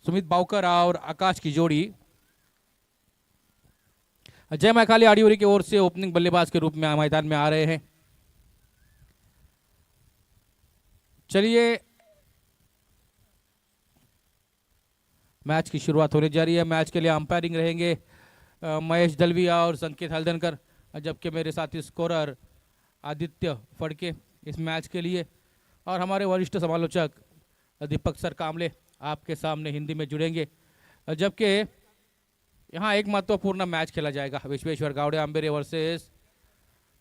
सुमित बावकर और आकाश की जोड़ी जय मां काली आडियोरी की ओर से ओपनिंग बल्लेबाज के रूप में मैदान में आ रहे हैं। चलिए मैच की शुरुआत होने जा रही है। मैच के लिए अंपायरिंग रहेंगे महेश दलविया और संकेत हल्दनकर, जबकि मेरे साथी स्कोरर आदित्य फड़के इस मैच के लिए, और हमारे वरिष्ठ समालोचक दीपक सर कामले आपके सामने हिंदी में जुड़ेंगे। जबकि यहाँ एक महत्वपूर्ण मैच खेला जाएगा, विश्वेश्वर गावड़े आंबेरे वर्सेस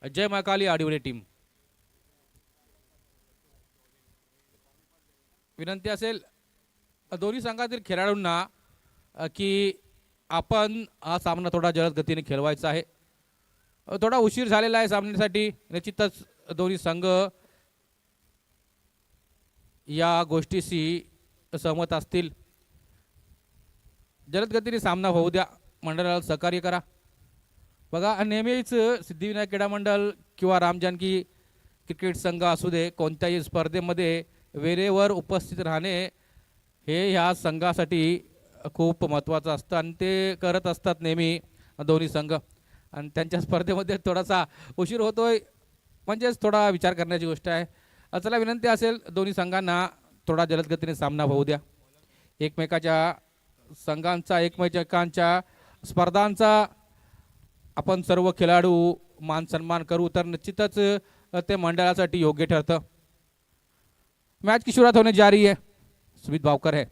जय मां काली आडियोरी टीम। विनंती असेल दोन्ही संघातील खेळाडूंना की आपण हा सामना थोडा जलद गतीने खेळवायचा आहे। थोडा उशीर झालेला आहे सामन्यासाठी, निश्चितच दोन्ही संघ या गोष्टीशी सहमत असतील। जलद गतीने सामना होऊ द्या, मंडळाला सहकार्य करा। बघा नेहमीच सिद्धिविनायक क्रीडा मंडळ किंवा रामजानकी क्रिकेट संघ असू दे, कोणत्याही स्पर्धेमध्ये वेळेवर उपस्थित राहणे हे ह्या संघासाठी खूप महत्त्वाचं असतं आणि ते करत असतात नेहमी दोन्ही संघ। आणि त्यांच्या स्पर्धेमध्ये थोडासा उशीर होतोय म्हणजेच थोडा विचार करण्याची गोष्ट आहे। चला विनंती असेल दोन्ही संघांना थोडा जलद गतीने सामना होऊ द्या। एकमेकाच्या संघांचा एकमेकांच्या स्पर्धांचा आपण सर्व खेळाडू मान सन्मान करू तर निश्चितच ते मंडळासाठी योग्य ठरतं। मैच की शुरुआत होने जा रही है। सुमित बावकर है,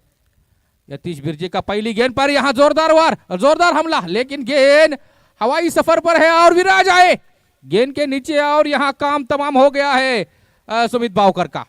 यतीश बिरजे का पहली गेंद पर यहां जोरदार हमला, लेकिन गेंद हवाई सफर पर है और विराज आए गेंद के नीचे और यहां काम तमाम हो गया है सुमित बावकर का।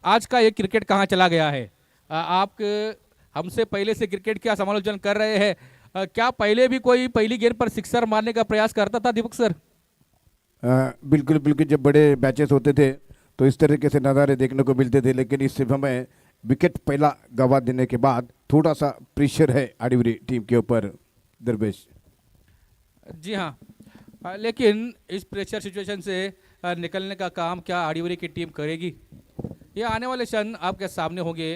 आज का ये क्रिकेट कहाँ चला गया है? आप हमसे पहले से क्रिकेट का समालोचन कर रहे हैं, क्या पहले भी कोई पहली गेंद पर सिक्सर मारने का प्रयास करता था दीपक सर? बिल्कुल बिल्कुल, जब बड़े मैचेस होते थे तो इस तरीके से नज़ारे देखने को मिलते थे, लेकिन इस समय विकेट पहला गंवा देने के बाद थोड़ा सा प्रेशर है आडियोरी टीम के ऊपर दरवेश। जी हाँ, लेकिन इस प्रेशर सिचुएशन से निकलने का काम क्या आडियोरी की टीम करेगी? ये आने वाले क्षण आपके सामने होंगे।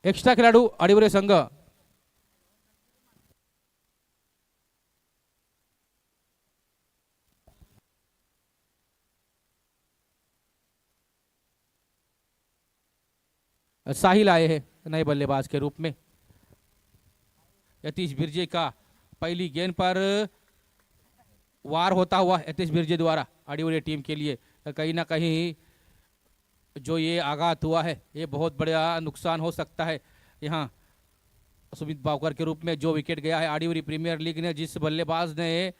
एक्स्ट्रा खेळाडू आडियोरी संघ साहिल आए हैं नए बल्लेबाज के रूप में। यतीश बिरजे का पहली गेंद पर वार होता हुआ यतीश बिरजे द्वारा आडियोरी टीम के लिए कहीं ना कहीं जो ये आघात हुआ है ये बहुत बड़ा नुकसान हो सकता है। यहाँ सुमित बावकर के रूप में जो विकेट गया है, आडियोरी प्रीमियर लीग ने जिस बल्लेबाज ने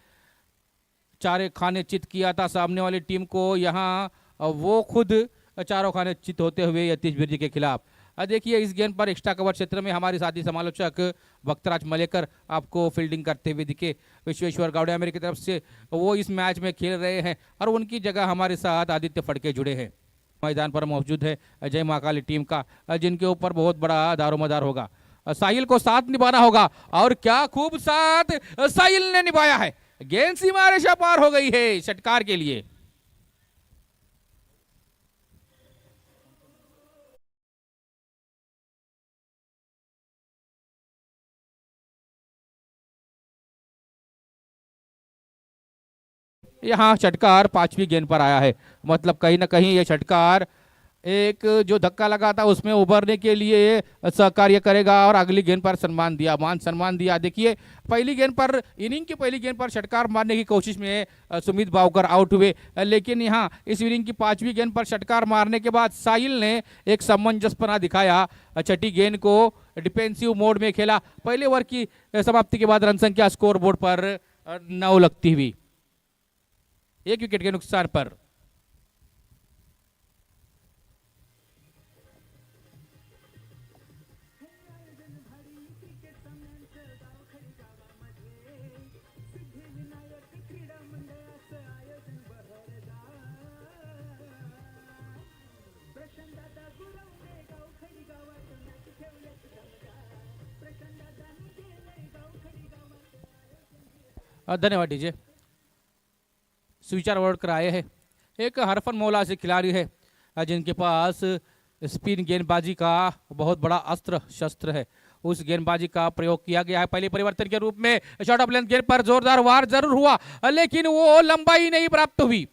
चारे खाने चित किया था सामने वाली टीम को, यहाँ वो खुद चारों खाने चित होते हुए यतीश बिरजे के खिलाफ। देखिए इस गेंद पर एक्स्ट्रा कवर क्षेत्र में हमारे साथी समालोचक भक्तराज मलेकर आपको फील्डिंग करते हुए दिखे। विश्वेश्वर गावड़े आंबेरे की तरफ से वो इस मैच में खेल रहे हैं और उनकी जगह हमारे साथ आदित्य फड़के जुड़े हैं। मैदान पर मौजूद है जय मां काली टीम का, जिनके ऊपर बहुत बड़ा दारोमदार होगा। साहिल को साथ निभाना होगा और क्या खूब साथ साहिल ने निभाया है। गेंद सीमा रेखा पार हो गई है षटकार के लिए। यहाँ षटकार पांचवी गेंद पर आया है, मतलब कहीं ना कहीं ये षटकार एक जो धक्का लगा था उसमें उभरने के लिए सहकार्य करेगा और अगली गेंद पर सम्मान दिया, मान सम्मान दिया। देखिए पहली गेंद पर, इनिंग की पहली गेंद पर षटकार मारने की कोशिश में सुमित बावकर आउट हुए, लेकिन यहाँ इस इनिंग की पांचवी गेंद पर षटकार मारने के बाद साहिल ने एक समंजसपना दिखाया। छठी गेंद को डिफेंसिव मोड में खेला। पहले ओवर की समाप्ति के बाद रन संख्या स्कोर बोर्ड पर 9 लगती हुई, 1 विकेट के नुकसान पर। धन्यवाद डीजे। स्विचर वर्ड कर आए हैं एक हरफन मौला से खिलाड़ी है जिनके पास स्पिन गेंदबाजी का बहुत बड़ा अस्त्र शस्त्र है। उस गेंदबाजी का प्रयोग किया गया है पहले परिवर्तन के रूप में। शॉट ऑफ लेंथ गेंद पर जोरदार वार जरूर हुआ लेकिन वो लंबाई नहीं प्राप्त हुई।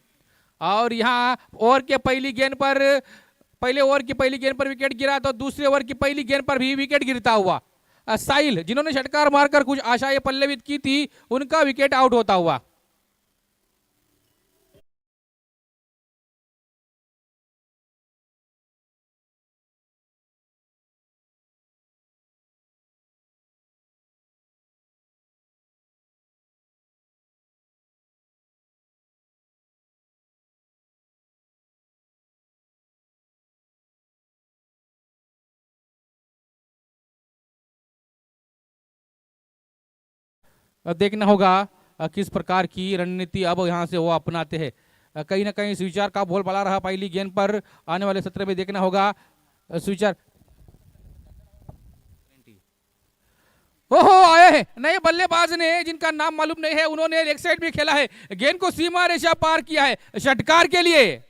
और यहाँ ओवर के पहली गेंद पर पहले ओवर की पहली गेंद पर विकेट गिरा तो दूसरे ओवर की पहली गेंद पर भी विकेट गिरता हुआ साहिल जिन्होंने षटकार मारकर कुछ आशाएं पल्लवित की थी उनका विकेट आउट होता हुआ। देखना होगा किस प्रकार की रणनीति अब यहां से वो अपनाते हैं। कहीं ना कहीं स्विचर का बॉल बड़ा रहा पहली गेंद पर। आने वाले सत्र में देखना होगा स्विचर ओहो आए हैं नए बल्लेबाज ने जिनका नाम मालूम नहीं है। उन्होंने लेग साइड में खेला है गेंद को सीमा रेखा पार किया है षटकार के लिए।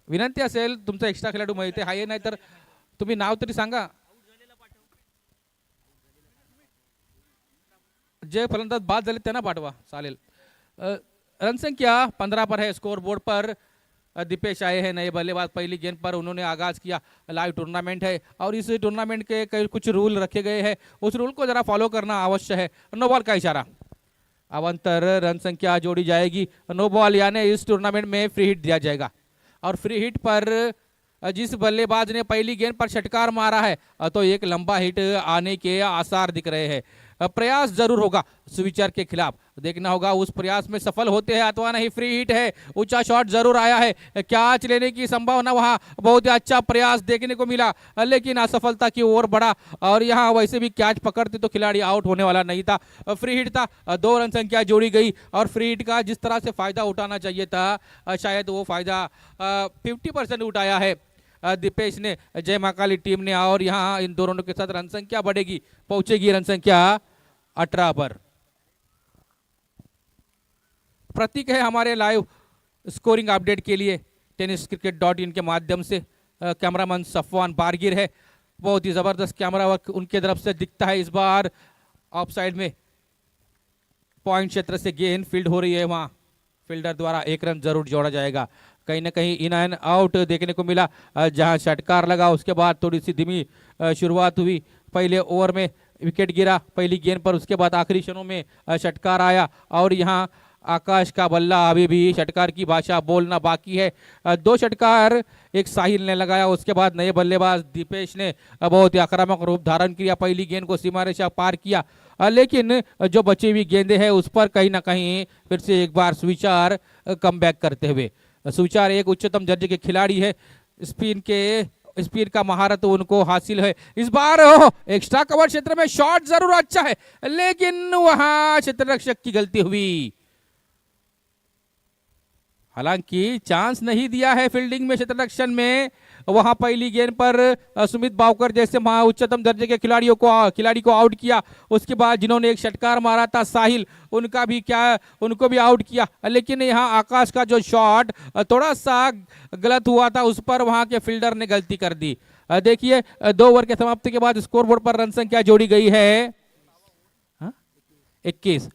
विनंती असेल तुमचा एक्स्ट्रा खेळाडू माहिती आहे नाही तर तुम्ही नाव तरी सांगा। जे फलंदाज बाद झाले त्यांना पाठवा चालेल। रनसंख्या 15 पर है स्कोर बोर्ड पर। दीपेश आए हैं नए बल्लेबाज पहली गेंद पर उन्होंने आगाज किया। लाइव टूर्नामेंट है और इस टूर्नामेंट के कई कुछ रूल रखे गए हैं उस रूल को जरा फॉलो करना आवश्यक है। नो बॉल का इशारा अवंतर रन संख्या जोड़ी जाएगी। नो बॉल यानी इस टूर्नामेंट में फ्री हिट दिया जाएगा और फ्री हिट पर जिस बल्लेबाज ने पहली गेंद पर षटकार मारा है तो एक लंबा हिट आने के आसार दिख रहे हैं। प्रयास जरूर होगा स्विचर के खिलाफ। देखना होगा उस प्रयास में सफल होते हैं अथवा नहीं। फ्री हिट है ऊंचा शॉट जरूर आया है कैच लेने की संभावना वहां बहुत ही अच्छा प्रयास देखने को मिला लेकिन असफलता की ओर बढ़ा और यहां वैसे भी कैच पकड़ते तो खिलाड़ी आउट होने वाला नहीं था। फ्री हिट था 2 रन संख्या जोड़ी गई और फ्री हिट का जिस तरह से फायदा उठाना चाहिए था शायद वो फायदा 50% उठाया है दीपेश ने जय महाकाली टीम ने। और यहां इन दोनों के साथ रन संख्या बढ़ेगी पहुंचेगी रन संख्या 18 पर। प्रतीक है हमारे लाइव स्कोरिंग अपडेट के लिए tenniscricket.in के माध्यम से। कैमरामैन सफवान बारगिर है बहुत ही जबरदस्त कैमरा वर्क उनके तरफ से दिखता है। इस बार ऑफ साइड में पॉइंट क्षेत्र से गेंद फील्ड हो रही है वहां फील्डर द्वारा 1 रन जरूर जोड़ा जाएगा। कहीं ना कहीं इन एंड आउट देखने को मिला जहां षटकार लगा उसके बाद थोड़ी सी धीमी शुरुआत हुई। पहले ओवर में विकेट गिरा पहली गेंद पर उसके बाद आखिरी क्षणों में षटकार आया और यहां आकाश का बल्ला अभी भी षटकार की भाषा बोलना बाकी है। 2 षटकार एक साहिल ने लगाया उसके बाद नए बल्लेबाज दीपेश ने बहुत ही आक्रामक रूप धारण किया पहली गेंद को सीमा रेखा पार किया लेकिन जो बची हुई गेंदें हैं उस पर कहीं ना कहीं फिर से एक बार स्विचर कम बैक करते हुए। स्विचर एक उच्चतम दर्जे के खिलाड़ी है स्पिन का महारत उनको हासिल है। इस बार एक्स्ट्रा कवर क्षेत्र में शॉट जरूर अच्छा है लेकिन वहां क्षेत्र रक्षक की गलती हुई। हालांकि चांस नहीं दिया है फील्डिंग में क्षेत्र रक्षण में। वहां पहली गेंद पर सुमित बावकर जैसे महा उच्चतम दर्जे के खिलाड़ी को आउट किया। उसके बाद जिन्होंने एक षटकार मारा था साहिल उनको भी आउट किया लेकिन यहां आकाश का जो शॉट थोड़ा सा गलत हुआ था उस पर वहां के फील्डर ने गलती कर दी। देखिए 2 ओवर के समाप्ति के बाद स्कोरबोर्ड पर रन संख्या जोड़ी गई है 21।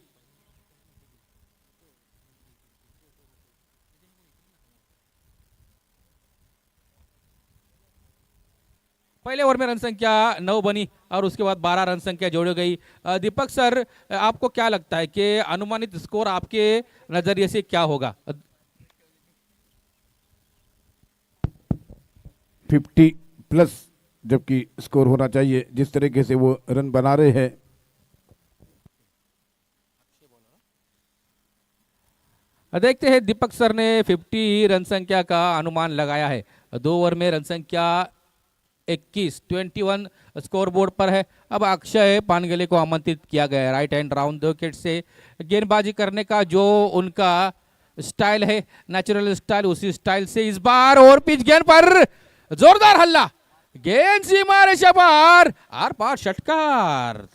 पहले ओवर में रन संख्या 9 बनी और उसके बाद 12 रन संख्या जोड़ी गई। दीपक सर आपको क्या लगता है कि अनुमानित स्कोर आपके नजरिए से क्या होगा? 50 प्लस जबकि स्कोर होना चाहिए जिस तरीके से वो रन बना रहे हैं। देखते हैं दीपक सर ने 50 रन संख्या का अनुमान लगाया है। 2 ओवर में रन संख्या 21 स्कोर बोर्ड पर है। अब अक्षय पानगले को आमंत्रित किया गया है। Right hand round the wicket से गेंदबाजी करने का जो उनका स्टाइल है, नेचुरल स्टाइल, उसी स्टाइल से इस बार और पिच गेंद पर जोरदार हल्ला, गेंद सीमा रेखा पार, आर पार षटकार।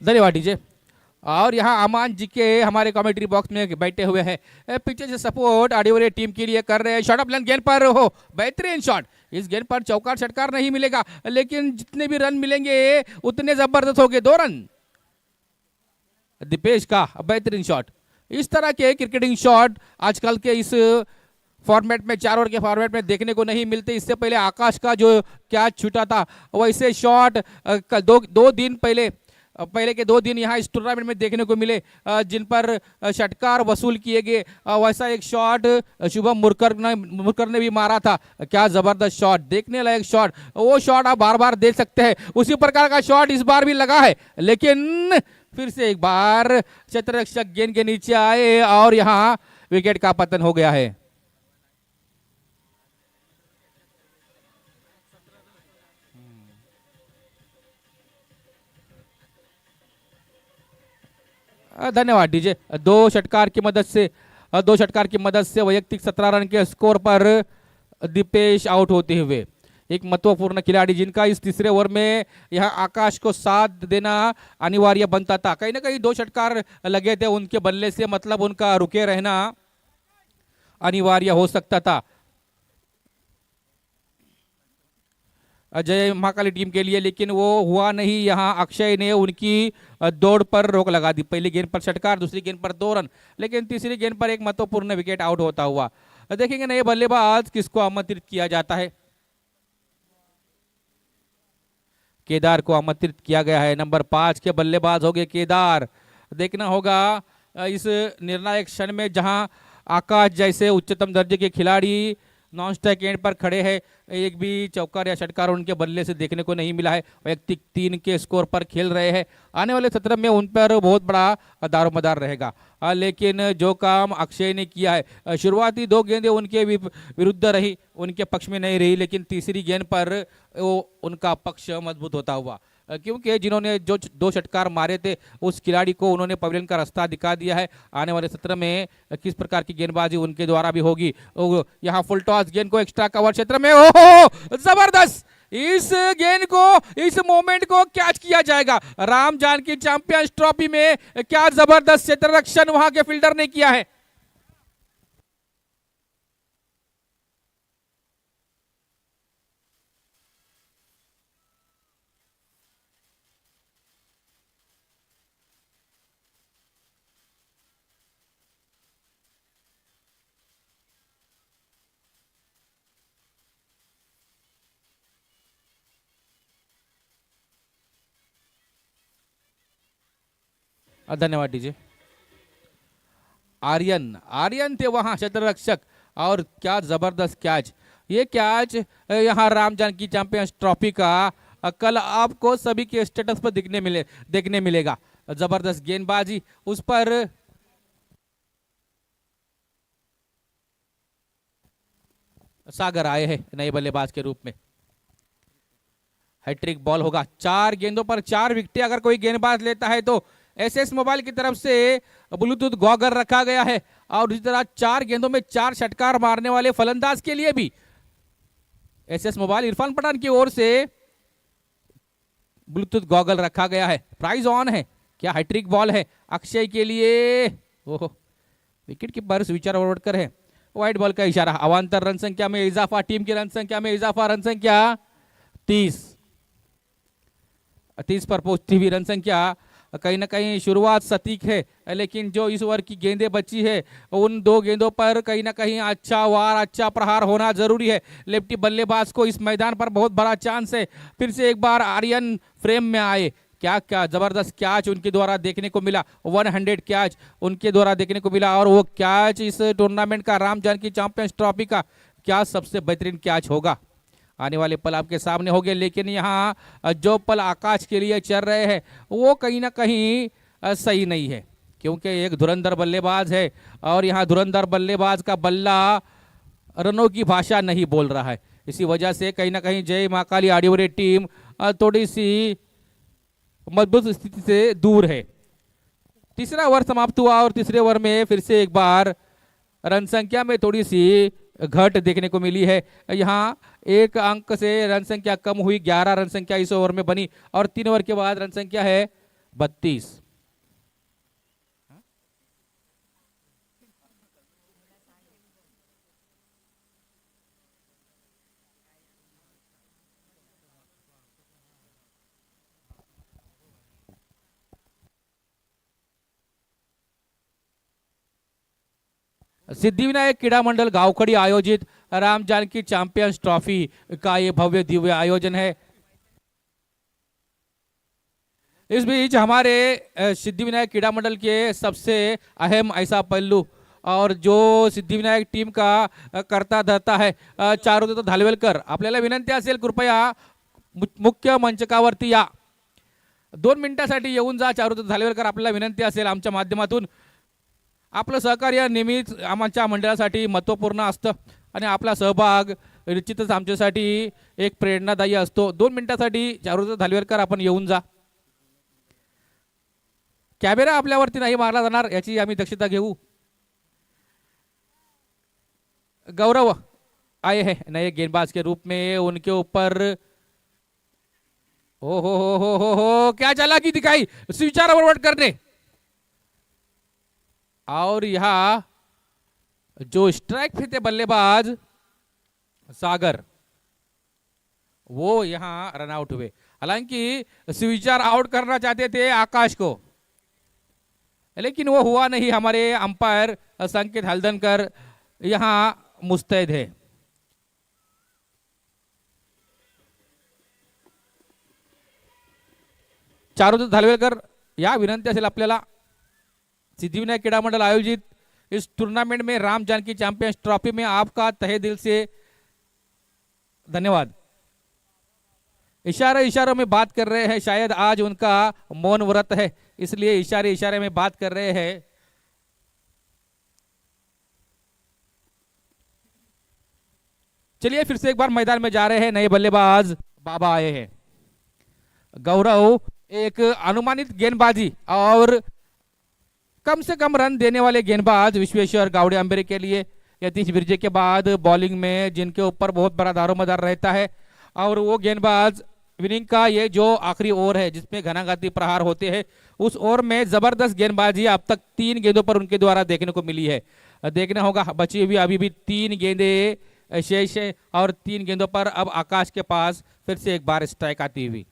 धन्यवाद डीजे। और यहाँ अमान जी के हमारे कमेंट्री बॉक्स में बैठे हुए हैं, पीछे से सपोर्ट आदिवासी टीम के लिए कर रहे हैं। शॉट ऑफ लेंथ गेंद पर हो, बेहतरीन शॉट। इस गेंद पर चौकार छटकार नहीं मिलेगा, लेकिन जितने भी रन मिलेंगे उतने जबरदस्त होंगे। 2 रन दीपेश का बेहतरीन शॉट। इस तरह के क्रिकेटिंग शॉट आजकल के इस फॉर्मेट में, 4 ओवर के फॉर्मेट में देखने को नहीं मिलते। इससे पहले आकाश का जो कैच छूटा था, वैसे शॉट दो दिन पहले के 2 दिन यहाँ इस टूर्नामेंट में देखने को मिले, जिन पर षटकार वसूल किए गए। वैसा एक शॉट शुभम मुरकर ने भी मारा था। क्या जबरदस्त शॉट, देखने लायक शॉट। वो शॉट आप बार बार देख सकते हैं। उसी प्रकार का शॉट इस बार भी लगा है, लेकिन फिर से एक बार क्षेत्ररक्षक गेंद के नीचे आए और यहाँ विकेट का पतन हो गया है। धन्यवाद डीजे। 2 षटकार की मदद से वैयक्तिक 17 रन के स्कोर पर दीपेश आउट होते हुए एक महत्वपूर्ण खिलाड़ी, जिनका इस तीसरे ओवर में यह आकाश को साथ देना अनिवार्य बनता था। कहीं ना कहीं 2 षटकार लगे थे उनके बल्ले से, मतलब उनका रुके रहना अनिवार्य हो सकता था अजय महाकाली टीम के लिए, लेकिन वो हुआ नहीं। यहाँ अक्षय ने उनकी दौड़ पर रोक लगा दी। पहली गेंद पर षटकार, दूसरी गेंद पर 2 रन, लेकिन तीसरी गेंद पर एक महत्वपूर्ण विकेट आउट होता हुआ। देखेंगे नए बल्लेबाज किसको आमंत्रित किया जाता है। केदार को आमंत्रित किया गया है। नंबर 5 के बल्लेबाज हो गए केदार। देखना होगा इस निर्णायक क्षण में, जहां आकाश जैसे उच्चतम दर्जे के खिलाड़ी नॉन स्ट्राइक एंड पर खड़े हैं, एक भी चौकार या षटकार उनके बल्ले से देखने को नहीं मिला है। वैयक्तिक 3 के स्कोर पर खेल रहे हैं। आने वाले सत्र में उन पर बहुत बड़ा दारोमदार रहेगा। लेकिन जो काम अक्षय ने किया है, शुरुआती 2 गेंदें उनके विरुद्ध रही, उनके पक्ष में नहीं रही, लेकिन तीसरी गेंद पर वो उनका पक्ष मजबूत होता हुआ, क्योंकि जिन्होंने जो 2 षटकार मारे थे उस खिलाड़ी को उन्होंने पवेलियन का रास्ता दिखा दिया है। आने वाले सत्र में किस प्रकार की गेंदबाजी उनके द्वारा भी होगी। यहाँ फुल टॉस गेंद को एक्स्ट्रा कवर क्षेत्र में, ओहो जबरदस्त, इस गेंद को, इस मोमेंट को कैच किया जाएगा। राम जानकी चैंपियंस ट्रॉफी में क्या जबरदस्त क्षेत्र रक्षण वहां के फील्डर ने किया है। धन्यवाद डीजे। आर्यन थे वहां क्षेत्ररक्षक, और क्या जबरदस्त कैच। ये कैच यहाँ राम जानकी चैंपियंस ट्रॉफी का कल आपको सभी के स्टेटस पर देखने मिलेगा। जबरदस्त गेंदबाजी, उस पर सागर आए हैं नए बल्लेबाज के रूप में। हैट्रिक बॉल होगा। 4 गेंदों पर 4 विकेट अगर कोई गेंदबाज लेता है तो एसएस मोबाइल की तरफ से ब्लूटूथ गॉगल रखा गया है, और इसी तरह 4 गेंदों में 4 षटकार मारने वाले फलंदाज के लिए भी एसएस मोबाइल इरफान पठान की ओर से ब्लूटूथ गॉगल रखा गया है। प्राइज ऑन है। क्या हैट्रिक बॉल है अक्षय के लिए। ओहो, विकेट कीपर स्विचर ओवरकर है। व्हाइट बॉल का इशारा। अवांतर रन संख्या में इजाफा, टीम की रन संख्या में इजाफा। रन संख्या 30 पर पहुंचती हुई रन संख्या कहीं ना कहीं शुरुआत सटीक है, लेकिन जो इस ओवर की गेंदें बची है उन 2 गेंदों पर कहीं ना कहीं अच्छा वार, अच्छा प्रहार होना जरूरी है। लेफ्टी बल्लेबाज को इस मैदान पर बहुत बड़ा चांस है। फिर से एक बार आर्यन फ्रेम में आए। क्या जबरदस्त कैच उनके द्वारा देखने को मिला। 100 कैच उनके द्वारा देखने को मिला, और वो कैच इस टूर्नामेंट का, राम जानकी चैंपियंस ट्रॉफी का क्या सबसे बेहतरीन कैच होगा। आने वाले पल आपके सामने होंगे, लेकिन यहाँ जो पल आकाश के लिए चल रहे हैं वो कहीं ना कहीं सही नहीं है, क्योंकि एक धुरंधर बल्लेबाज है और यहाँ धुरंधर बल्लेबाज का बल्ला रनों की भाषा नहीं बोल रहा है। इसी वजह से कहीं ना कहीं जय मां काली आडिवरे टीम थोड़ी सी मजबूत स्थिति से दूर है। तीसरा ओवर समाप्त हुआ और तीसरे ओवर में फिर से एक बार रन संख्या में थोड़ी सी घट देखने को मिली है। यहाँ एक अंक से रन संख्या कम हुई, 11 रन संख्या इस ओवर में बनी और 3 ओवर के बाद रन संख्या है 32। सिद्धिविनायक क्रीडा मंडल गावखड़ी आयोजित राम जानकी चैंपियंस ट्रॉफी का ये भव्य दिव्य आयोजन है। इस बीच हमारे सिद्धिविनायक क्रीडा मंडल के सबसे अहम ऐसा पहलू और जो सिद्धिविनायक टीम का करता धरता है चारुदत्त धालवेलकर, आपल्याला विनंती असेल कृपया मुख्य मंचकावरती या, 2 मिनिटांसाठी येऊन जा चारुदत्त धालवेलकर, आपल्याला विनंती असेल आमच्या माध्यमातून। आपलं सहकार्य नेहमीच आमच्या मंडळासाठी महत्त्वपूर्ण असतं आणि आपला सहभाग निश्चितच आमच्यासाठी एक प्रेरणादायी असतो। 2 मिनिटांसाठी चारुदत्त धालवेलकर आपण येऊन जा। कॅमेरा आपल्यावरती नाही मारला जाणार याची आम्ही दक्षता घेऊ। गौरव आए हैं नए गेंदबाज के रूप में, उनके ऊपर हो क्या चालाकी दिखाई स्विचार फॉरवर्ड करने, और यहां जो स्ट्राइक पे थे बल्लेबाज सागर वो यहां रन आउट हुए। हालांकि स्विचार आउट करना चाहते थे आकाश को, लेकिन वो हुआ नहीं। हमारे अंपायर संकेत हल्दनकर यहां मुस्तैद है। चारुदत्त धालवेलकर या विनंती असेल आपल्याला, सिद्धिविनायक क्रीडा मंडल आयोजित इस टूर्नामेंट में राम जानकी चैंपियंस ट्रॉफी में आपका तहे दिल से धन्यवाद। इशारों में बात कर रहे हैं, शायद आज उनका मौन व्रत है इसलिए इशारे में बात कर रहे हैं। चलिए फिर से एक बार मैदान में जा रहे हैं नए बल्लेबाज बाबा आए हैं। गौरव एक अनुमानित गेंदबाजी और कम से कम रन देने वाले गेंदबाज विश्वेश्वर गावड़े अंबेरे के लिए यतीश बिरजे के बाद बॉलिंग में जिनके ऊपर बहुत बड़ा दारोमदार रहता है, और वो गेंदबाज विनिंग का ये जो आखिरी ओवर है जिसमें घनाघाती प्रहार होते हैं, उस ओवर में जबरदस्त गेंदबाजी अब तक 3 गेंदों पर उनके द्वारा देखने को मिली है। देखना होगा बची हुई अभी भी 3 गेंदें शेष है और 3 गेंदों पर अब आकाश के पास फिर से एक बार स्ट्राइक आती हुई।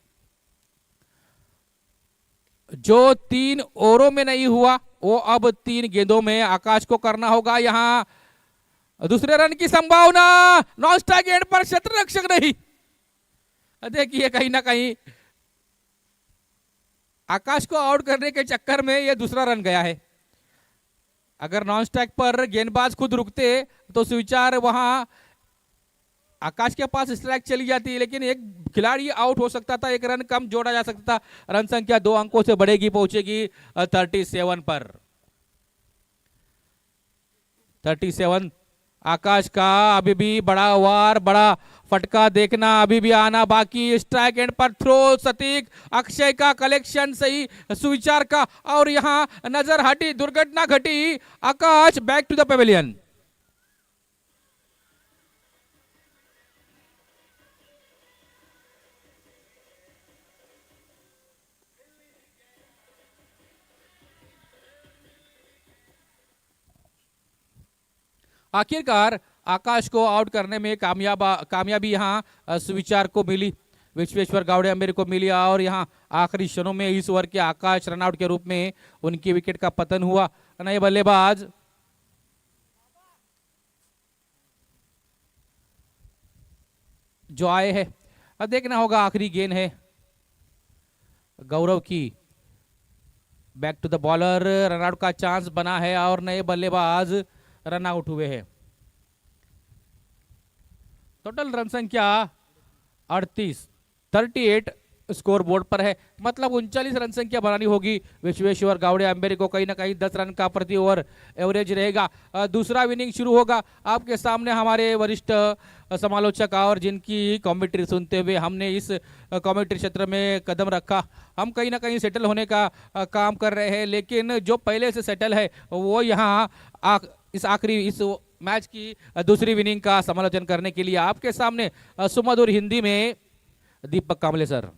जो 3 ओवरों में नहीं हुआ वो अब 3 गेंदों में आकाश को करना होगा। यहां दूसरे रन की संभावना, नॉन स्ट्राइक एंड पर क्षेत्ररक्षक नहीं। देखिए कहीं ना कहीं आकाश को आउट करने के चक्कर में ये दूसरा रन गया है। अगर नॉन स्ट्राइक पर गेंदबाज खुद रुकते तो स्विचार वहां आकाश के पास स्ट्राइक चली जाती, लेकिन एक खिलाड़ी आउट हो सकता था, एक रन कम जोड़ा जा सकता था। रन संख्या 2 अंकों से बढ़ेगी, पहुंचेगी 37 पर। 37 आकाश का अभी भी बड़ा वार, बड़ा फटका देखना अभी भी आना बाकी। स्ट्राइक एंड पर थ्रो सटीक, अक्षय का कलेक्शन सही, सुविचार का, और यहां नजर हटी, दुर्घटना घटी। आकाश बैक टू द पेविलियन। आखिरकार आकाश को आउट करने में कामयाबी यहां सुविचार को मिली, विश्वेश्वर गावड़े अंबेरे को मिली, और यहां आखिरी क्षणों में इस ओवर के आकाश रनआउट के रूप में उनकी विकेट का पतन हुआ। नए बल्लेबाज जो आए हैं, अब देखना होगा आखिरी गेंद है गौरव की। Back to the bowler, run out का चांस बना है और नए बल्लेबाज रन आउट हुए हैं। टोटल रन संख्या 38 स्कोर बोर्ड पर है, मतलब 39 रन संख्या बनानी होगी विश्वेश्वर गावड़े अंबेरी को। कहीं ना कहीं 10 रन का प्रति ओवर एवरेज रहेगा। दूसरा इनिंग शुरू होगा। आपके सामने हमारे वरिष्ठ समालोचक और जिनकी कमेंट्री सुनते हुए हमने इस कमेंट्री क्षेत्र में कदम रखा, हम कहीं ना कहीं सेटल होने का काम कर रहे हैं, लेकिन जो पहले से सेटल है वो यहाँ इस आखिरी इस मैच की दूसरी इनिंग का समालोचन करने के लिए आपके सामने सुमधुर हिंदी में Deepak Kamble sir.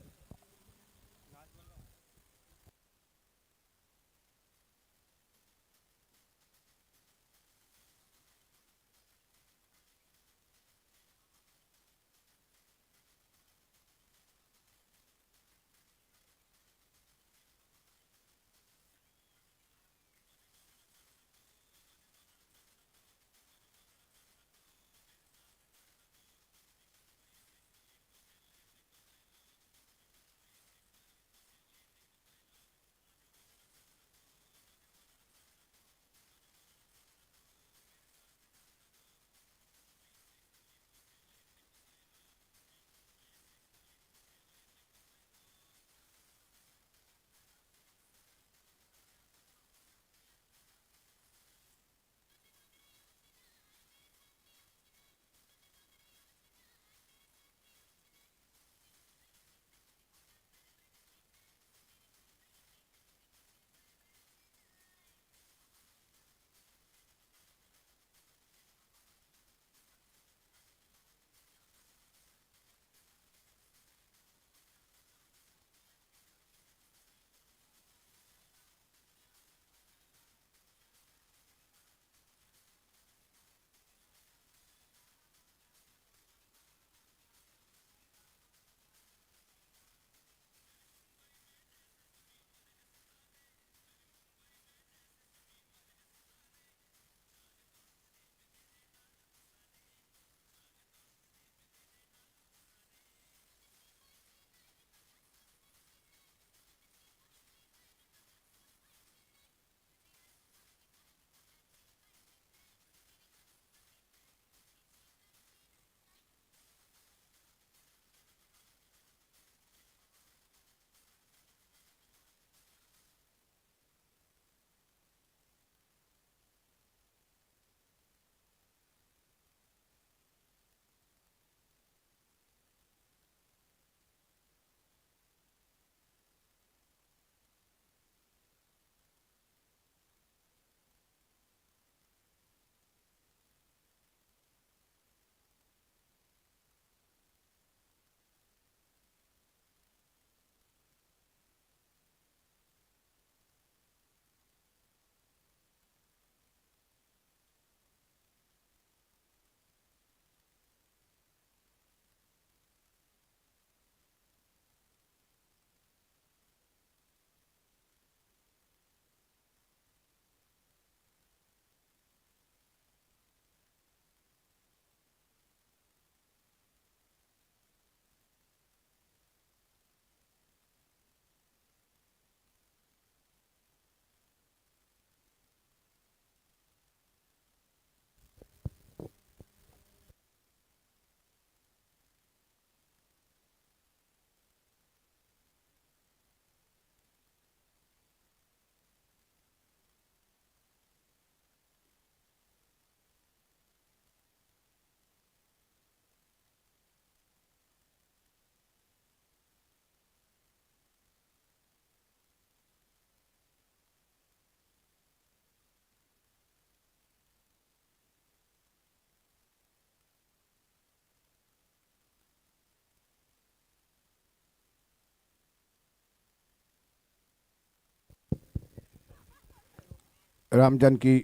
Ram Janaki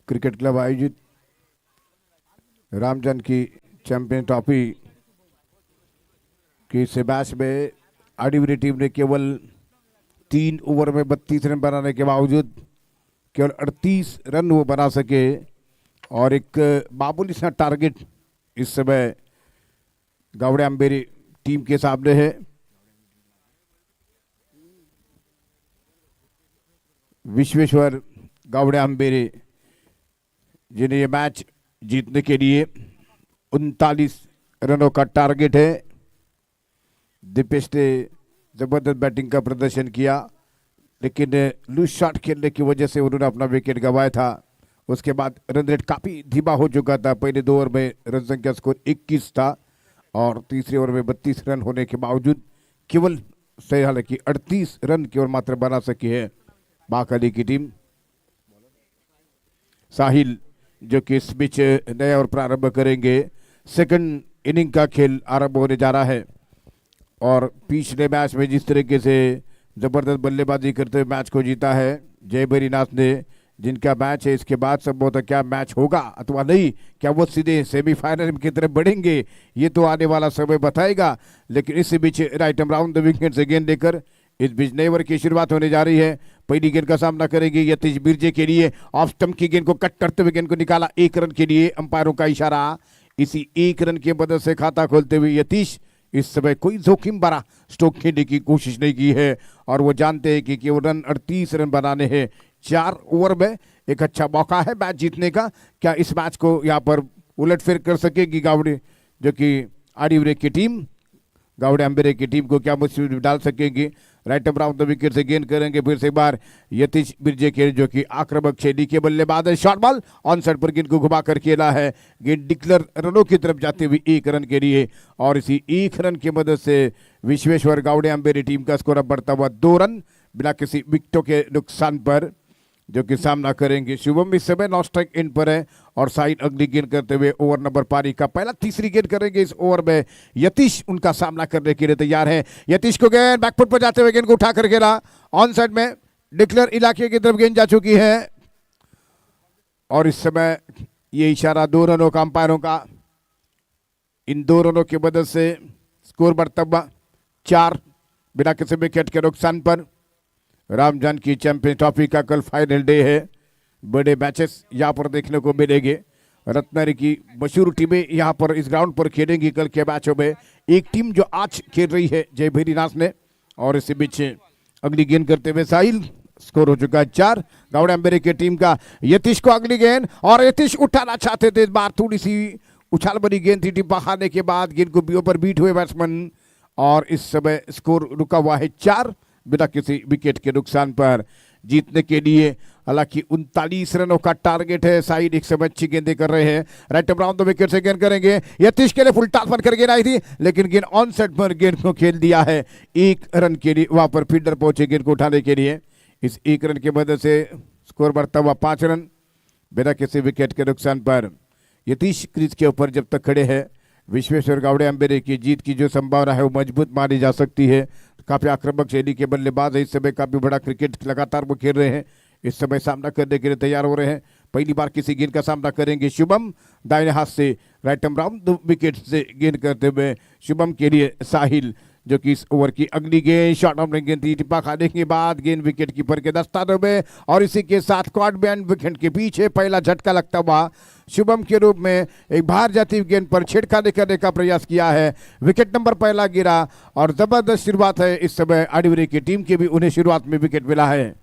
cricket club आयोजित राम जानकी चैंपियन ट्रॉफी की इस मैच में आदिवरी टीम ने केवल 3 ओवर में 32 रन बनाने के बावजूद केवल 38 रन वो बना सके और एक मामूली सा टारगेट इस समय गावड़े अंबेरी टीम के सामने है। विश्वेश्वर गावड़े अंबेरी जिन्हें ये मैच जीतने के लिए 39 रनों का टारगेट है। दीपेश ने जबरदस्त बैटिंग का प्रदर्शन किया, लेकिन लूज शॉट खेलने की वजह से उन्होंने अपना विकेट गंवाया था। उसके बाद रन रेट काफ़ी धीमा हो चुका था। पहले 2 ओवर में रन संख्या स्कोर 21 था और तीसरे ओवर में 32 रन होने के बावजूद केवल से हालांकि 38 रन केवल मात्र बना सकी है पाक अली की टीम। साहिल जो कि इस बीच नया और प्रारंभ करेंगे। सेकंड इनिंग का खेल आरंभ होने जा रहा है और पिछले मैच में जिस तरीके से जबरदस्त बल्लेबाजी करते हुए मैच को जीता है जय भैरीनाथ ने, जिनका मैच है इसके बाद संभवतः क्या मैच होगा अथवा नहीं, क्या वो सीधे सेमीफाइनल की तरफ बढ़ेंगे, ये तो आने वाला समय बताएगा। लेकिन इसी बीच right arm round the wicket से गेंद लेकर इस बीच नए ओवर की शुरुआत होने जा रही है। पहली गेंद का सामना करेंगे यतीश बिरजे के लिए। ऑफ स्टंप की गेंद को कट करते हुए गेंद को निकाला 1 रन के लिए, अंपायरों का इशारा। इसी 1 रन की मदद से खाता खोलते हुए यतीश इस समय कोई जोखिम भरा स्ट्रोक खेलने की कोशिश नहीं की है और वो जानते हैं कि केवल रन 38 रन बनाने हैं। 4 ओवर में एक अच्छा मौका है मैच जीतने का। क्या इस मैच को यहाँ पर उलटफेर कर सकेगी गावड़े जो कि आडिवरे की टीम, गावड़े अंबेरे की टीम को क्या मुश्किल में डाल सकेंगी। Right up round the wicket से गेंद करेंगे फिर से एक बार यतीश बिरजे के जो कि आक्रामक शैली के बल्लेबाज है। शॉर्ट बॉल ऑन साइड पर गेंद को घुमा कर खेला है। गेंद डिक्लेयर रनों की तरफ जाते हुए 1 रन के लिए और इसी 1 रन की मदद से विश्वेश्वर गावड़े अंबेरी टीम का स्कोर अब बढ़ता हुआ 2 रन बिना किसी विकेटों के नुकसान पर जो कि सामना करेंगे। शुभम इस समय नॉट स्ट्राइक इन पर है और साइड अगली गेंद करते हुए ओवर नंबर पारी का पहला तीसरी गेंद करेंगे इस ओवर में। यतीश उनका सामना करने के लिए तैयार है। यतीश को गेंद बैकफुट पर जाते हुए गेंद को उठा कर खेला। ऑन साइड में डिक्लेयर इलाके की तरफ गेंद जा चुकी है और इस समय ये इशारा 2 रनों का अंपायरों का। इन 2 रनों की मदद से स्कोर बढ़ता हुआ 4 बिना किसी विकेट के नुकसान पर। राम जानकी चैंपियन ट्रॉफी का कल फाइनल डे है। बड़े मैचेस यहाँ पर देखने को मिलेंगे। रत्नागिरी की मशहूर टीमें यहाँ पर इस ग्राउंड पर खेलेंगी कल के मैचों में। एक टीम जो आज खेल रही है जय भैरीनाथ ने और इसी बीच अगली गेंद करते हुए साहिल। स्कोर हो चुका है 4 गावड़े अंबेरे की टीम का। यतीश को अगली गेंद और यतीश उठाना चाहते थे, इस बार थोड़ी सी उछाल भरी गेंद थी। टिप्पा खाने के बाद गेंद को ऊपर बीट हुए बैट्समैन और इस समय स्कोर रुका हुआ है 4 बिना किसी विकेट के नुकसान पर। जीतने के लिए हालांकि 39 रनों का टारगेट है। साइड एक समय अच्छी गेंदें कर रहे हैं। Right up round the wicket से गेंद करेंगे। यतीश के लिए फुल टॉस बनकर गेंद आई थी लेकिन गेंद ऑन सेट पर गेंद को खेल दिया है। 1 रन के लिए वहां पर फील्डर पहुंचे गेंद को उठाने के लिए। इस 1 रन की मदद से स्कोर बढ़ता हुआ 5 रन बिना किसी विकेट के नुकसान पर। यतीश क्रीज के ऊपर जब तक खड़े हैं विश्वेश्वर गावड़े अंबेरे की जीत की जो संभावना है वो मजबूत मानी जा सकती है। काफी आक्रामक शैली के बल्लेबाज है। इस समय काफी बड़ा क्रिकेट लगातार वो खेल रहे हैं। इस समय सामना करने के लिए तैयार हो रहे हैं। पहली बार किसी गेंद का सामना करेंगे शुभम। दाहिने हाथ से राइट एम राउंड विकेट से गेंद करते हुए शुभम के लिए साहिल जो कि इस ओवर की अगली गेंद शॉर्ट ऑफ गेंद थी। टिप्पा खाने के बाद गेंद विकेट कीपर के दस्ताने में और इसी के साथ क्वाड बैंड विकेट के पीछे पहला झटका लगता हुआ शुभम के रूप में एक बाहर जाती हुई गेंद पर छेड़खानी करने का प्रयास किया है। विकेट नंबर पहला गिरा और जबरदस्त शुरुआत है इस समय आडिवरे की टीम की भी। उन्हें शुरुआत में विकेट मिला है।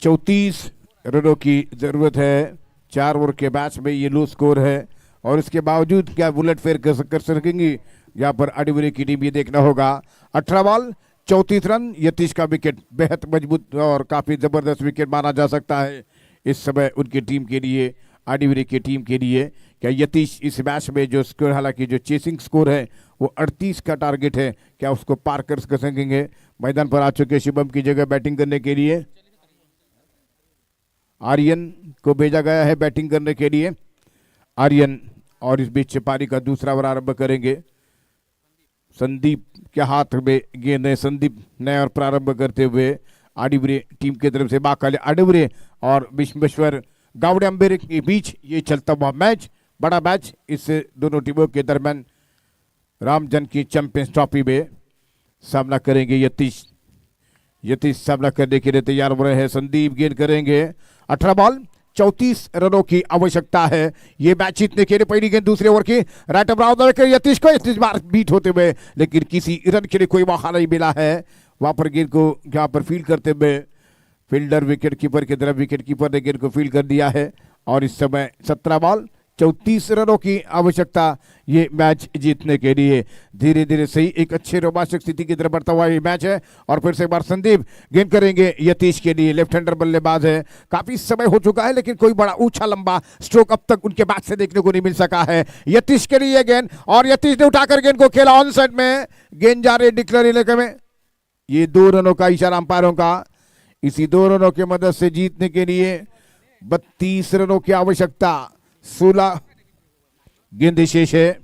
चौतीस रनों की जरूरत है। 4 ओवर के मैच में ये लो स्कोर है और इसके बावजूद क्या बुलेट फेयर कर सकेंगी यहाँ पर आडिवरे की टीम, ये देखना होगा। 18 बॉल 34 रन। यतीश का विकेट बेहद मजबूत और काफी जबरदस्त विकेट माना जा सकता है इस समय उनकी टीम के लिए, आडिवरे की टीम के लिए। क्या यतीश इस मैच में जो स्कोर, हालांकि जो चेसिंग स्कोर है वो 38 का टारगेट है, क्या उसको पार कर सकेंगे। मैदान पर आ चुके शुभम की जगह बैटिंग करने के लिए आर्यन को भेजा गया है बैटिंग करने के लिए। आर्यन और इस बीच पारी का दूसरा ओवर आरंभ करेंगे। संदीप के हाथ में गेंद है। संदीप नया और प्रारंभ करते हुए आडिवरे टीम की तरफ से बाकाले आडिवरे और विश्वेश्वर गावड़े अंबेरे के बीच ये चलता हुआ मैच, बड़ा मैच इस दोनों टीमों के दरमियान राम जानकी चैंपियंस ट्रॉफी में सामना करेंगे यतीश। यतीश सामना करने के लिए तैयार हो रहे हैं। संदीप गेंद करेंगे। 18 बॉल 34 रनों की आवश्यकता है ये मैच जीतने के लिए। पहली गेंद दूसरे ओवर की, राइट अप राउंड कर यतीश को, यतीश बार बीट होते हुए लेकिन किसी रन के लिए कोई मौका नहीं मिला है। वहां पर गेंद को यहाँ पर फील्ड करते हुए फील्डर विकेट कीपर की तरफ, विकेट कीपर ने गेंद को फील्ड कर दिया है और इस समय 17 बॉल 34 रनों की आवश्यकता ये मैच जीतने के लिए। धीरे धीरे सही एक अच्छे रोमांचक स्थिति की तरफ बढ़ता हुआ ये मैच है और फिर से एक बार संदीप गेंद करेंगे यतीश के लिए। लेफ्ट हैंडर बल्लेबाज है, काफी समय हो चुका है लेकिन कोई बड़ा ऊंचा लंबा स्ट्रोक अब तक उनके बैट से देखने को नहीं मिल सका है। यतीश के लिए गेंद और यतीश ने उठाकर गेंद को खेला ऑन साइड में, गेंद जा रही डिक्लेयर इलाके में। ये 2 रनों का इशारा अंपायरों का। इसी 2 रनों की मदद से जीतने के लिए 32 रनों की आवश्यकता। 16 गेंद शेष है,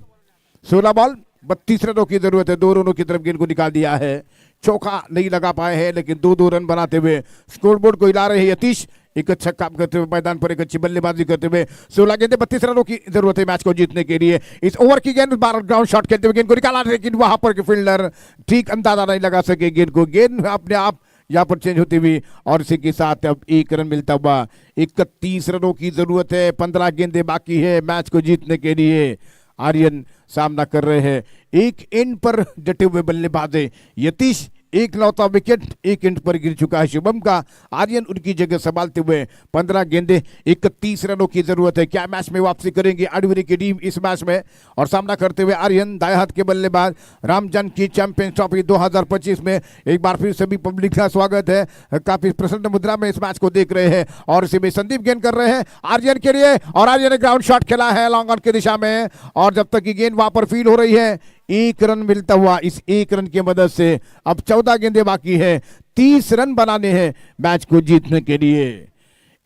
16 बॉल 32 रनों की जरूरत है। 2 रनों की तरफ गेंद को निकाल दिया है, चौका नहीं लगा पाए हैं लेकिन 2-2 रन बनाते हुए स्कोरबोर्ड को हिला रहे हैं यतीश। एक अच्छा काम करते हुए मैदान पर एक अच्छी बल्लेबाजी करते हुए 16 गेंदे 32 रनों की जरूरत है मैच को जीतने के लिए। इस ओवर की गेंद 12 ग्राउंड शॉट खेलते हुए गेंद को निकाला लेकिन वहां पर फील्डर ठीक अंदाजा नहीं लगा सके गेंद को। गेंद अपने आप यहाँ पर चेंज होती हुई और इसी के साथ अब 1 रन मिलता हुआ। 31 रनों की जरूरत है, 15 गेंदे बाकी है मैच को जीतने के लिए। आर्यन सामना कर रहे हैं, एक एंड पर डटे हुए बल्लेबाज है यतीश। एक लौता विकेट एक एंड पर गिर चुका है शुभम का, आर्यन उनकी जगह संभालते हुए 15 गेंदे 31 रनों की जरूरत है। क्या मैच में वापसी करेंगे आडवरी की टीम इस मैच में? और सामना करते हुए आर्यन दाएं हाथ के बल्लेबाज। रामजन की चैंपियन ट्रॉफी 2025 में एक बार फिर सभी पब्लिक का स्वागत है, काफी प्रसन्न मुद्रा में इस मैच को देख रहे हैं और इसी में संदीप गेंद कर रहे हैं आर्यन के लिए और आर्यन ने ग्राउंड शॉट खेला है लॉन्ग ऑन की दिशा में और जब तक की गेंद वहां पर फील हो रही है 1 रन मिलता हुआ। इस 1 रन की मदद से अब 14 गेंदे बाकी है, 30 रन बनाने हैं मैच को जीतने के लिए।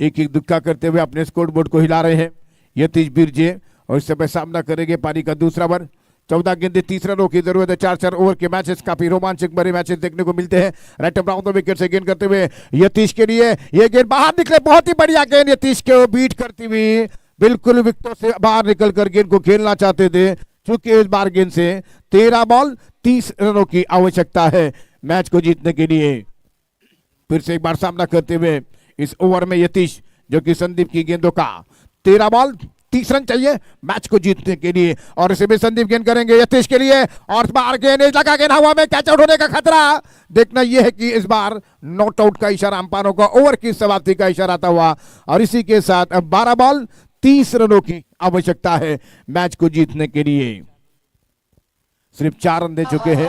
एक एक दुक्का करते हुए अपने स्कोर बोर्ड को हिला रहे हैं यतीश बिरजे और इस समय सामना करेंगे पारी का दूसरा ओवर। 14 गेंदे 30 रनों की जरूरत है। 4-4 ओवर के मैचेस काफी रोमांचक बड़े मैचेस देखने को मिलते हैं। राइट अप राउंड विकेट से गेंद करते हुए यतीश के लिए ये गेंद बाहर निकले, बहुत ही बढ़िया गेंद यतीश को बीट करती हुई बिल्कुल विकेटों से बाहर निकलकर गेंद को खेलना चाहते थे। चूंकि इस बार गेंद से 13 बॉल 30 रनों की आवश्यकता है मैच को जीतने के लिए। फिर से एक बार सामना करते हुए इस ओवर में यतीश जो कि संदीप की गेंदों का 13 बॉल 30 रन चाहिए मैच को जीतने के लिए और इसे भी संदीप गेंद करेंगे यतीश के लिए और बार गेंद लगा गेंद हवा में, कैच आउट होने का खतरा। देखना यह है कि इस बार नॉट आउट का इशारा अंपायरों का ओवर की समाप्ति का इशारा आता हुआ और इसी के साथ अब 12 बॉल 30 रनों की आवश्यकता है मैच को जीतने के लिए। सिर्फ 4 रन दे चुके हैं।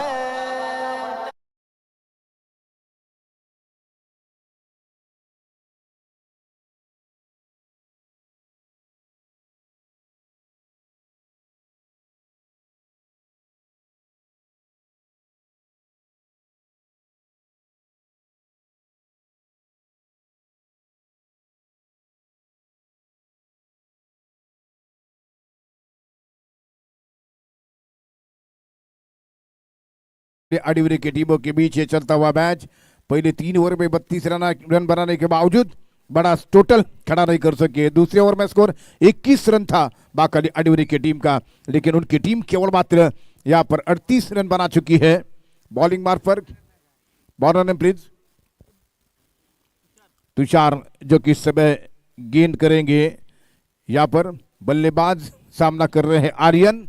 आडिवरी की टीमों के बीच ये चलता हुआ मैच पहले 3 ओवर में 32 रन बनाने के बावजूद बड़ा टोटल खड़ा नहीं कर सके। दूसरे ओवर में स्कोर 21 रन था बाकाली आडिवरी की टीम का, लेकिन उनकी टीम केवल मात्र यहाँ पर 38 रन बना चुकी है। बॉलिंग मार्क पर बॉलर ने प्लीज तुषार जो कि इस समय गेंद करेंगे। यहाँ पर बल्लेबाज सामना कर रहे हैं आर्यन।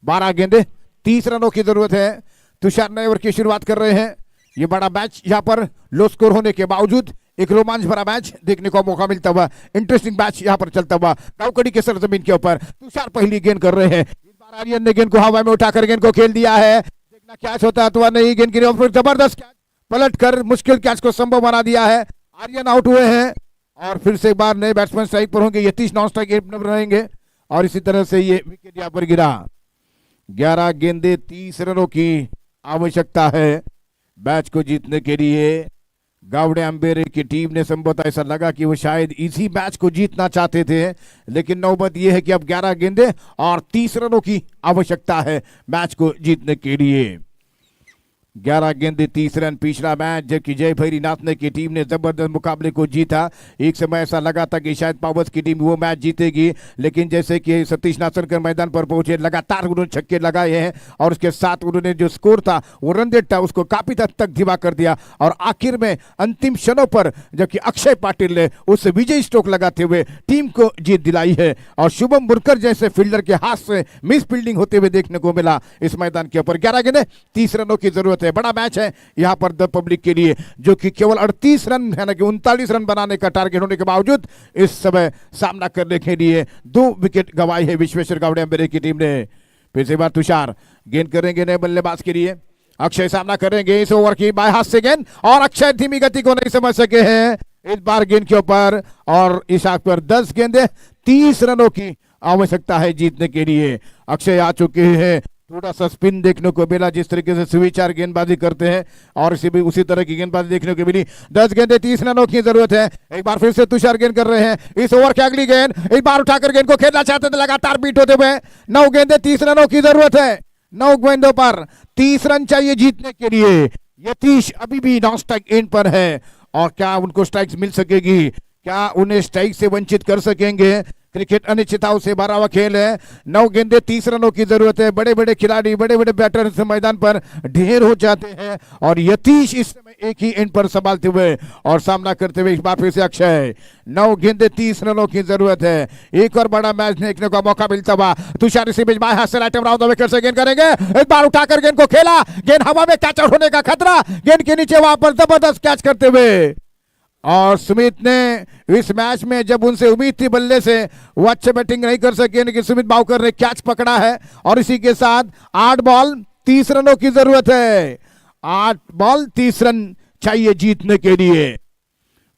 12 गेंदे 30 रनों की जरूरत है। तुषार नए ओवर की शुरुआत कर रहे हैं। ये बड़ा मैच यहाँ पर लो स्कोर होने के बावजूद एक रोमांच भरा मैच देखने को मौका मिलता हुआ, इंटरेस्टिंग मैच यहाँ पर चलता हुआ गावकड़ी के सरजमीन के ऊपर। तुषार पहली गेंद कर रहे हैं। इस बार आर्यन ने गेंद को हवा में उठाकर गेंद को खेल दिया है। देखना कैच होता है अथवा नहीं। गेंद गिरी और फिर जबरदस्त कैच पलट कर मुश्किल कैच को संभव बना दिया है। आर्यन आउट हुए हैं और फिर से एक बार नए बैट्समैन स्ट्राइक पर होंगे। यतीश नॉन स्ट्राइक रहेंगे और इसी तरह से ये विकेट यहाँ पर गिरा। 11 गेंदे 30 रनों की आवश्यकता है मैच को जीतने के लिए। गावड़े अंबेरे की टीम ने संभवतः ऐसा लगा कि वो शायद इसी मैच को जीतना चाहते थे, लेकिन नौबत यह है कि अब 11 गेंदे और 30 रनों की आवश्यकता है मैच को जीतने के लिए। 11 गेंदे 30 रन पिछला मैच जबकि जय भैरीनाथ ने की टीम ने जबरदस्त मुकाबले को जीता। एक समय ऐसा लगा था कि शायद पावर्स की टीम वो मैच जीतेगी, लेकिन जैसे कि सतीश नासरकर मैदान पर पहुंचे, लगातार उन्होंने छक्के लगाए हैं और उसके साथ उन्होंने जो स्कोर था वो रन रेट था उसको काफी हद तक धीमा कर दिया और आखिर में अंतिम क्षणों पर जबकि अक्षय पाटिल ने उस विजयी स्ट्रोक लगाते हुए टीम को जीत दिलाई है और शुभम मुरकर जैसे फील्डर के हाथ से मिस फील्डिंग होते हुए देखने को मिला इस मैदान के ऊपर। 11 गेंदे 30 रनों की जरूरत है। बड़ा मैच है यहां पर द पब्लिक के लिए, जो कि केवल 38 रन है ना कि 39 रन बनाने का टारगेट होने के बावजूद इस समय सामना करने के लिए 2 विकेट गंवाई है विश्वेश्वर गावड़े अंबेरे की टीम ने। फिर से बार तुषार गेंद करेंगे नए बल्लेबाज के लिए, अक्षय सामना करेंगे इस ओवर की बाएं हाथ से गेंद और अक्षय धीमी गति को नहीं समझ सके हैं इस बार गेंद के ऊपर और इस आंख पर 10 गेंदे 30 रनों की आवश्यकता है जीतने के लिए। अक्षय आ चुके हैं, थोड़ा सा स्पिन देखने को मिला, जिस तरीके से सुविचार गेंदबाजी करते हैं और इसी भी उसी तरह की गेंदबाजी देखने को मिली। 10 गेंदे 30 रनों की जरूरत है। एक बार फिर से तुषार गेंद कर रहे हैं इस ओवर की अगली गेंद, एक बार उठाकर गेंद को खेलना चाहते थे, लगातार बीट होते हुए 9 गेंदे 30 रनों की जरूरत है। 9 गेंदों पर 30 रन चाहिए जीतने के लिए। यतीश अभी भी नॉन स्ट्राइक एंड पर है और क्या उनको स्ट्राइक्स मिल सकेगी, क्या उन्हें स्ट्राइक से वंचित कर सकेंगे। क्रिकेट अनिश्चितताओं से भरा हुआ खेल है। 9 गेंदे 30 रनों की जरूरत है। बड़े बड़े खिलाड़ी बड़े बड़े बैटर इस मैदान पर ढेर हो जाते हैं और यतीश इस समय एक ही एंड पर संभालते हुए और सामना करते हुए इस बार फिर से अक्षय। 9 गेंदे 30 रनों की जरूरत है। एक और बड़ा मैच देखने का मौका मिलता हुआ तुषार इसी बीच बाएं हाथ से राइट राउंड विकेट से गेंद करेंगे, एक बार उठाकर गेंद को खेला, गेंद हवा में कैच आउट होने का खतरा, गेंद के नीचे वहां पर जबरदस्त कैच करते हुए और सुमित ने इस मैच में जब उनसे उम्मीद थी बल्ले से वो अच्छे बैटिंग नहीं कर सके, लेकिन सुमित बावकर ने कैच पकड़ा है और इसी के साथ 8 बॉल 30 रनों की जरूरत है। 8 बॉल 30 रन चाहिए जीतने के लिए।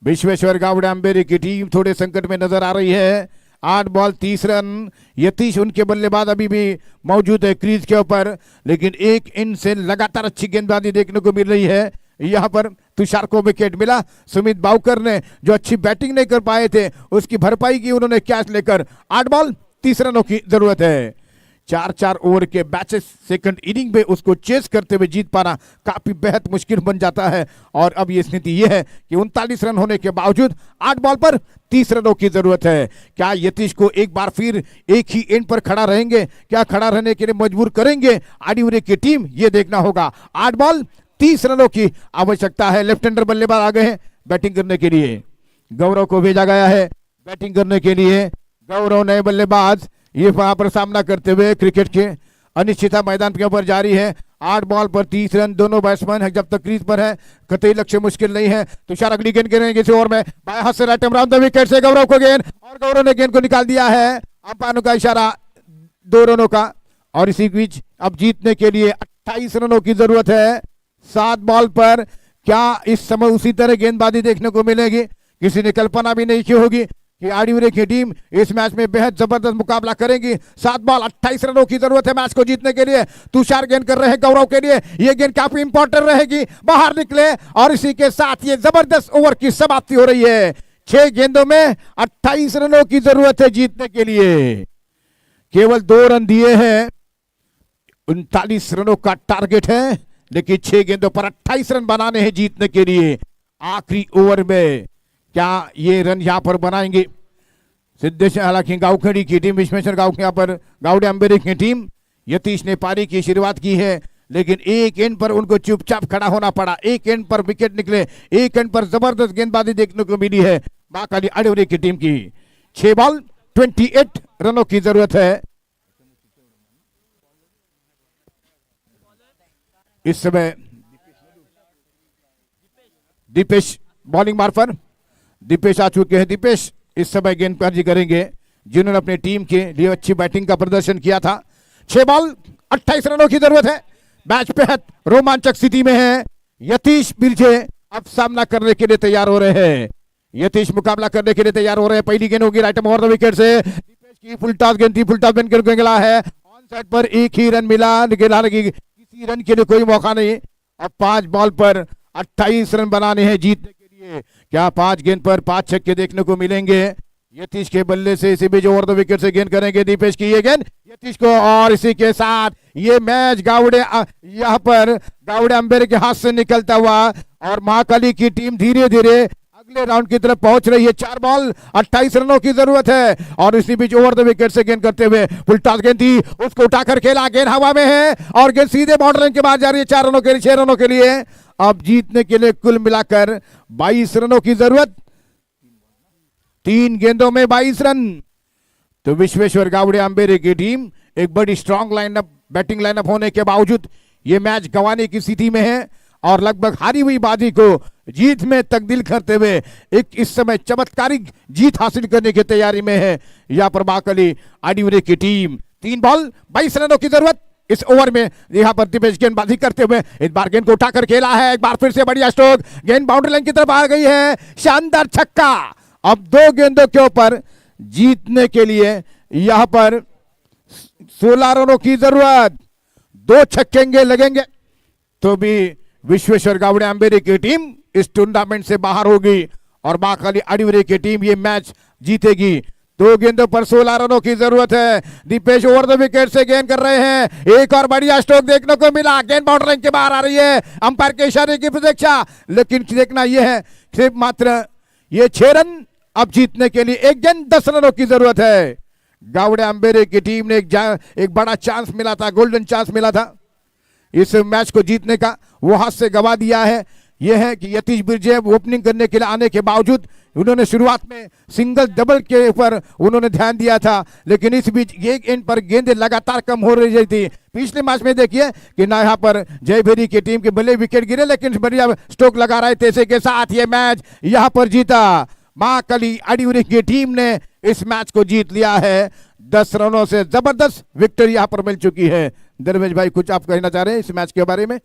विश्वेश्वर गावड़े अंबेरे की टीम थोड़े संकट में नजर आ रही है। 8 बॉल 30 रन। यतीश उनके बल्लेबाज अभी भी मौजूद है क्रीज के ऊपर, लेकिन एक इन से लगातार अच्छी गेंदबाजी देखने को मिल रही है। यहां पर तुषार को विकेट मिला, सुमित बावकर ने जो अच्छी बैटिंग नहीं कर पाए थे उसकी भरपाई की उन्होंने कैच लेकर 8 बॉल 30 रनों की जरूरत है। 4-4 ओवर के मैचेस सेकंड इनिंग में उसको चेस करते हुए जीत पाना काफी बेहद मुश्किल बन जाता है और अब ये स्थिति ये है कि 39 रन होने के बावजूद 8 बॉल पर 30 रनों की जरूरत है। क्या यतीश को एक बार फिर एक ही एंड पर खड़ा रहेंगे, क्या खड़ा रहने के लिए मजबूर करेंगे आदिपुर की टीम, ये देखना होगा। 8 बॉल 30 रनों की आवश्यकता है। लेफ्ट हैंडर बल्लेबाज आ गए हैं बैटिंग करने के लिए, गौरव को भेजा गया है बैटिंग करने के लिए। गौरव नए बल्लेबाज ये वहां पर सामना करते हुए क्रिकेट के अनिश्चितता मैदान के ऊपर जारी है। 8 बॉल पर 30 रन दोनों बैट्समैन है जब तक क्रीज पर है, कतई लक्ष्य मुश्किल नहीं है। तुषार अगली गेंद करेंगे इस ओवर में बाएं हाथ से राइट राउंड द विकेट से गौरव को गेंद और गौरव ने गेंद को निकाल दिया है। अंपायर का इशारा 2 रनों का और इसी बीच अब जीतने के लिए 28 रनों की जरूरत है। 7 बॉल पर क्या इस समय उसी तरह गेंदबाजी देखने को मिलेगी, किसी ने कल्पना भी नहीं की होगी कि आदिपुर की टीम इस मैच में बेहद जबरदस्त मुकाबला करेगी। 7 बॉल 28 रनों की जरूरत है मैच को जीतने के लिए। तुषार गेंद कर रहे हैं गौरव के लिए, ये गेंद काफी इंपॉर्टेंट रहेगी, बाहर निकले और इसी के साथ ये जबरदस्त ओवर की समाप्ति हो रही है। 6 गेंदों में 28 रनों की जरूरत है जीतने के लिए। केवल 2 रन दिए हैं, 39 रनों का टारगेट है, लेकिन 6 गेंदों पर 28 रन बनाने हैं जीतने के लिए। आखिरी ओवर में क्या ये रन यहां पर बनाएंगे सिद्धेश्वर, हालांकि गावखेड़ी की टीम विश्वेश्वर गावड़े अंबेरे की टीम, यतीश ने पारी की शुरुआत की है लेकिन एक एंड पर उनको चुपचाप खड़ा होना पड़ा। एक एंड पर विकेट निकले, एक एंड पर जबरदस्त गेंदबाजी देखने को मिली है महाकाली आदिपुर की टीम की। 6 बॉल 28 रनों की जरूरत है। इस समय दीपेश बॉलिंग मार्फर, दीपेश आ चुके हैं। दीपेश इस समय गेंदबाजी करेंगे जिन्होंने अपनी टीम के लिए अच्छी बैटिंग का प्रदर्शन किया था। 6 बॉल 28 रनों की जरूरत है। मैच बेहद रोमांचक स्थिति में है। यतीश बिरजे अब सामना करने के लिए तैयार हो रहे हैं। यतीश मुकाबला करने के लिए तैयार हो रहे हैं। पहली गेंद होगी राइट ओवर द विकेट से, दीपेश की फुल टॉस गेंद थी, फुल टॉस गेंद करके गिला है। ऑन साइड पर एक ही रन मिला, लेकिन किसी रन के लिए कोई मौका नहीं। अब 5 बॉल पर 28 रन बनाने हैं जीतने के लिए। क्या 5 गेंद पर 5 छक्के देखने को मिलेंगे यतीश के बल्ले से? इसी बीच ओवर द विकेट से गेंद करेंगे दीपेश की ये गेंद, यतीश को, और इसी के साथ ये मैच यहाँ पर गावड़े अंबेरे के हाथ से निकलता हुआ और महाकाली की टीम धीरे धीरे अगले राउंड की तरफ पहुंच रही है। 4 बॉल 28 रनों की जरूरत है और इसी बीच ओवर द विकेट से गेंद करते हुए फुल टॉस गेंद थी, उसको उठाकर खेला, गेंद हवा में है और गेंद सीधे बाउंड्री लाइन के बाहर जा रही है। 4 रनों के लिए 6 रनों के लिए अब जीतने के लिए कुल मिलाकर 22 रनों की जरूरत, 3 गेंदों में 22 रन। तो विश्वेश्वर गावड़े अंबेरे की टीम एक बड़ी स्ट्रांग लाइनअप, बैटिंग लाइनअप होने के बावजूद ये मैच गंवाने की स्थिति में है और लगभग हारी हुई बाजी को जीत में तब्दील करते हुए एक इस समय चमत्कारिक जीत हासिल करने की तैयारी में है यहाँ पर महाकाली आडिवरे की टीम। 3 बॉल 22 रनों की जरूरत इस ओवर में। यहाँ पर दिपेश गेंदबाजी करते हुए इस बार गेंद को उठाकर खेला है, एक बार फिर से बढ़िया स्ट्रोक, गेंद बाउंड्री लाइन की तरफ आ गई है, शानदार छक्का। अब 2 गेंदों के ऊपर जीतने के लिए यहाँ पर 16 रनों की जरूरत, 2 छक्के लगेंगे तो भी विश्वेश्वर गावड़े अंबेरे की टीम इस टूर्नामेंट से बाहर होगी और महाकाली आडिवरे की टीम ये मैच जीतेगी। 2 गेंदों पर 16 रनों की जरूरत है। दीपेश ओवर द विकेट से गेंद कर रहे हैं, एक और बढ़िया स्ट्रोक देखने को मिला, गेंद बाउंड्री लाइन के बाहर आ रही है, अंपायर के इशारे की प्रतीक्षा, लेकिन देखना यह है सिर्फ मात्र ये 6 रन अब जीतने के लिए 1 गेंद 10 रनों की जरूरत है। गावड़े अंबेरे की टीम ने एक बड़ा चांस मिला था, गोल्डन चांस मिला था इस मैच को जीतने का, वो हाथ से गवा दिया है। यह है कि यतीश बिरजे ओपनिंग करने के लिए आने के बावजूद उन्होंने शुरुआत में सिंगल डबल के ऊपर उन्होंने ध्यान दिया था, लेकिन इस बीच ये इन पर गेंदें लगातार कम हो रही थी। पिछले मैच में देखिए कि ना यहाँ पर जयभेरी की टीम के भले विकेट गिरे लेकिन बढ़िया स्ट्रोक लगा रहे थे, इसी के साथ ये मैच यहाँ पर जीता। महाकाली आडिवरे की टीम ने इस मैच को जीत लिया है, 10 रनों से जबरदस्त विक्ट्री यहाँ पर मिल चुकी है। धर्मेश भाई कुछ आप कहना चाह रहे हैं इस मैच के बारे में?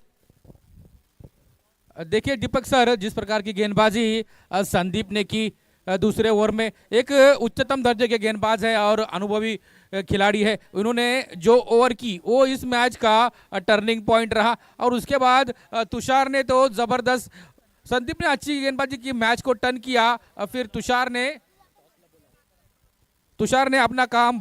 देखिए दीपक सर, जिस प्रकार की गेंदबाजी संदीप ने की दूसरे ओवर में, एक उच्चतम दर्जे के गेंदबाज है और अनुभवी खिलाड़ी है, उन्होंने जो ओवर की वो इस मैच का टर्निंग पॉइंट रहा। और उसके बाद तुषार ने तो जबरदस्त, संदीप ने अच्छी गेंदबाजी की, मैच को टर्न किया, फिर तुषार ने अपना काम